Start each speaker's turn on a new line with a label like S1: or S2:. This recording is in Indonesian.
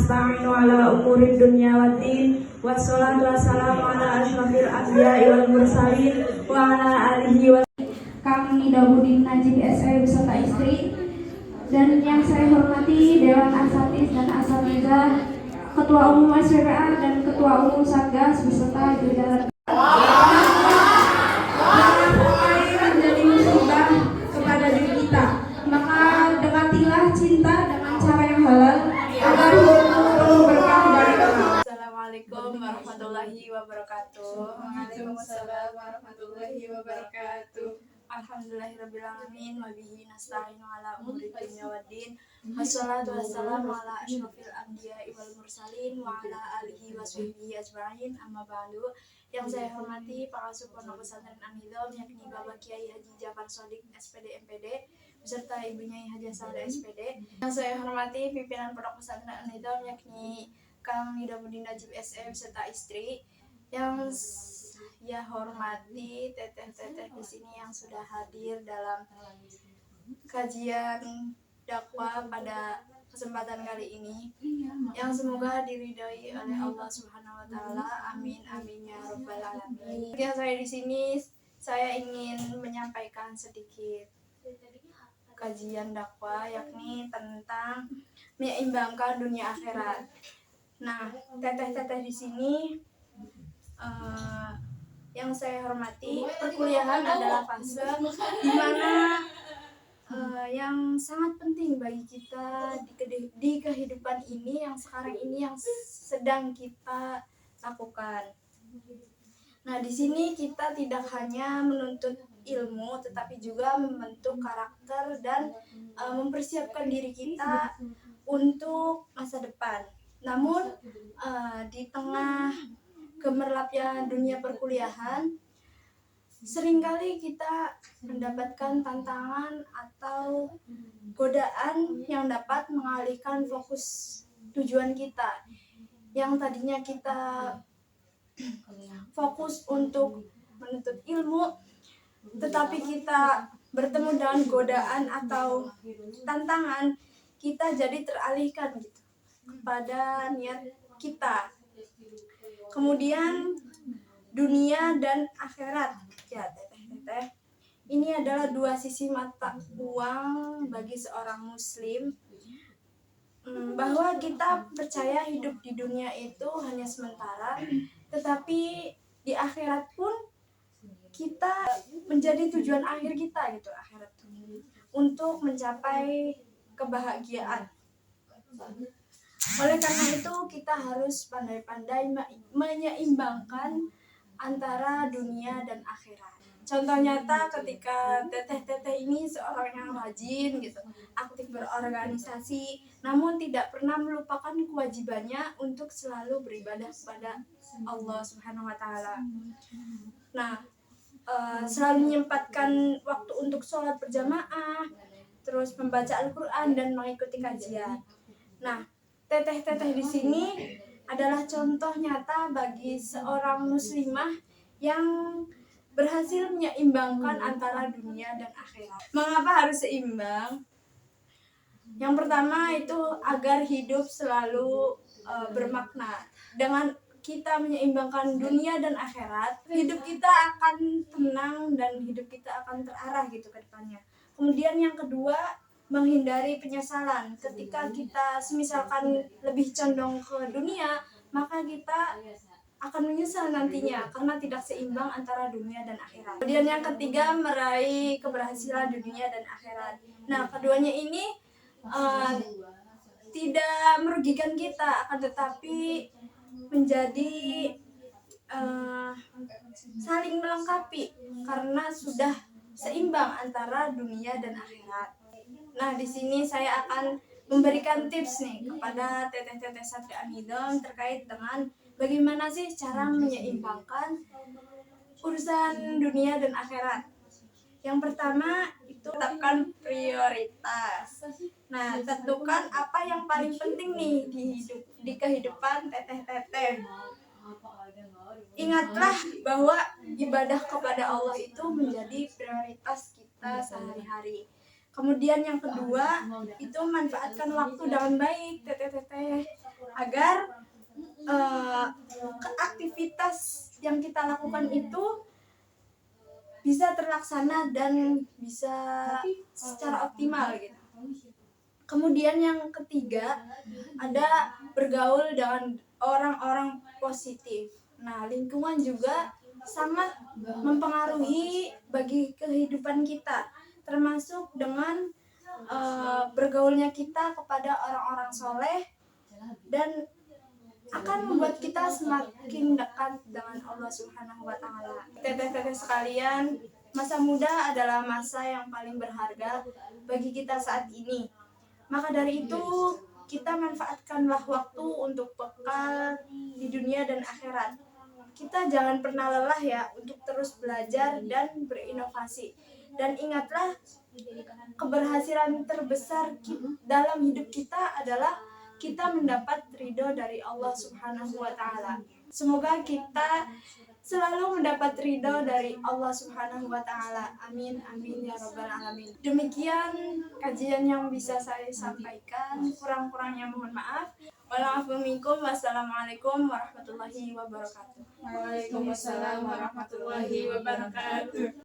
S1: nasta'inu ala umurid dunya waddin. Wassalatu wassalamu ala asyrafil anbiya'i wal mursalin wa ala alihi wa
S2: Kang Nidabudin Najib SE beserta istri, dan yang saya hormati Dewan Asatis dan Asatidzah, Ketua Umum SPPA dan Ketua Umum Satgas beserta jajaran. Menjadi musibah kepada diri kita, maka dekatilah cinta dengan cara yang halal agar hidupmu penuh berkah dari Allah.
S1: Assalamualaikum warahmatullahi wabarakatuh.
S3: Waalaikumsalam warahmatullahi wabarakatuh.
S1: Alhamdulillahirrabbilalamin wa bihi nasta'inu ala umuri dunya waddin. Wassalatu wassalamu ala asyrafil anbiya'i wal mursalin wa ala alihi wa sahbihi ajma'in, amma ba'du. Yang saya hormati para Pondok Pesantren An-Nidham, yakni Bapak Kiai Haji Jafar Shodiq SPD MPD beserta Ibu Nyai Haja Salda SPD. Yang saya hormati pimpinan Pondok Pesantren An-Nidham, yakni Kang Nidabudin Najib SE beserta istri. Yang ya hormati teteh-teteh di sini yang sudah hadir dalam kajian dakwah pada kesempatan kali ini, yang semoga diridhoi oleh Allah Subhanahu wa taala. Amin amin ya rabbal alamin. Yang saya di sini saya ingin menyampaikan sedikit kajian dakwah, yakni tentang menyeimbangkan dunia akhirat. Nah, teteh-teteh di sini yang saya hormati, perkuliahan adalah fase di mana yang sangat penting bagi kita di kehidupan ini yang sekarang ini yang sedang kita lakukan. Nah, di sini kita tidak hanya menuntut ilmu, tetapi juga membentuk karakter dan mempersiapkan diri kita untuk masa depan. Namun di tengah gemerlapnya dunia perkuliahan, seringkali kita mendapatkan tantangan atau godaan yang dapat mengalihkan fokus tujuan kita. Yang tadinya kita fokus untuk menuntut ilmu, tetapi kita bertemu dengan godaan atau tantangan, kita jadi teralihkan gitu kepada niat kita. Kemudian dunia dan akhirat, ya teteh-teteh, ini adalah dua sisi mata uang bagi seorang muslim, bahwa kita percaya hidup di dunia itu hanya sementara, tetapi di akhirat pun kita menjadi tujuan akhir kita gitu, akhirat untuk mencapai kebahagiaan. Oleh karena itu kita harus pandai-pandai menyeimbangkan antara dunia dan akhirat. Contoh nyata ketika teteh-teteh ini seorang yang rajin gitu, aktif berorganisasi, namun tidak pernah melupakan kewajibannya untuk selalu beribadah kepada Allah Subhanahu wa taala. Nah, selalu menyempatkan waktu untuk sholat berjamaah, terus membaca Al-Qur'an dan mengikuti kajian. Nah, teteh-teteh di sini adalah contoh nyata bagi seorang muslimah yang berhasil menyeimbangkan antara dunia dan akhirat. Mengapa harus seimbang? Yang pertama itu agar hidup selalu bermakna. Dengan kita menyeimbangkan dunia dan akhirat, hidup kita akan tenang dan hidup kita akan terarah gitu ke depannya. Kemudian yang kedua, menghindari penyesalan. Ketika kita misalkan lebih condong ke dunia, maka kita akan menyesal nantinya karena tidak seimbang antara dunia dan akhirat. Kemudian yang ketiga, meraih keberhasilan dunia dan akhirat. Nah, keduanya ini tidak merugikan kita, akan tetapi menjadi saling melengkapi karena sudah seimbang antara dunia dan akhirat. Nah, di sini saya akan memberikan tips nih kepada teteh-teteh santri An-Nidham terkait dengan bagaimana sih cara menyeimbangkan urusan dunia dan akhirat. Yang pertama itu tetapkan prioritas. Nah, tentukan apa yang paling penting nih di kehidupan teteh-teteh. Ingatlah bahwa ibadah kepada Allah itu menjadi prioritas kita sehari-hari. Kemudian yang kedua itu manfaatkan waktu dengan baik teteh-teteh agar aktivitas yang kita lakukan itu bisa terlaksana dan bisa secara optimal gitu. Kemudian yang ketiga, ada bergaul dengan orang-orang positif. Nah, lingkungan juga sangat mempengaruhi bagi kehidupan kita, termasuk dengan bergaulnya kita kepada orang-orang soleh dan akan membuat kita semakin dekat dengan Allah Subhanahu wa Ta'ala. Teteh-teteh sekalian, masa muda adalah masa yang paling berharga bagi kita saat ini. Maka dari itu, kita manfaatkanlah waktu untuk bekal di dunia dan akhirat. Kita jangan pernah lelah ya untuk terus belajar dan berinovasi. Dan ingatlah, keberhasilan terbesar dalam hidup kita adalah kita mendapat ridho dari Allah Subhanahu wa Ta'ala. Semoga kita selalu mendapat ridho dari Allah Subhanahu wa Ta'ala. Amin, amin ya Rabbal Alamin. Demikian kajian yang bisa saya sampaikan. Kurang-kurangnya mohon maaf. Wassalamualaikum warahmatullahi wabarakatuh.
S3: Waalaikumsalam warahmatullahi wabarakatuh.